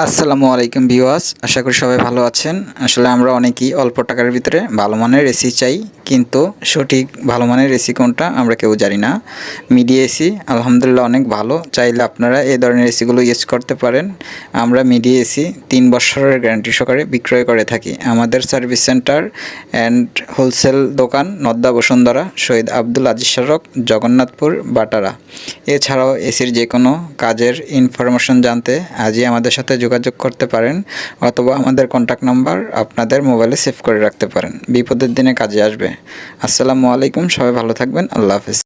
আসসালামু আলাইকুম ভিউয়ার্স, আশা করি সবাই ভালো আছেন। আসলে আমরা অনেকেই অল্প টাকার ভিতরে ভালো মানের এসি চাই, কিন্তু সঠিক ভালো মানের এসি কোনটা আমরা কেউ জানি না। মিডি এসি আলহামদুলিল্লাহ অনেক ভালো, চাইলে আপনারা এই ধরনের এসিগুলো ইউজ করতে পারেন। আমরা মিডি এসি 3 বছরের গ্যারান্টি সহকারে বিক্রয় করে থাকি। আমাদের সার্ভিস সেন্টার অ্যান্ড হোলসেল দোকান নদ্দা বসুন্ধরা, শহীদ আব্দুল আজিজ সড়ক, জগন্নাথপুর, বাটারা। এছাড়াও এসির যে কোনো কাজের ইনফরমেশন জানতে আজই আমাদের সাথে যোগাযোগ করতে পারেন, অথবা আমাদের কন্ট্যাক্ট নাম্বার আপনাদের মোবাইলে সেভ করে রাখতে পারেন। বিপদের দিনে কাজে আসবে। আসসালামু আলাইকুম, সবাই ভালো থাকবেন। আল্লাহ হাফেজ।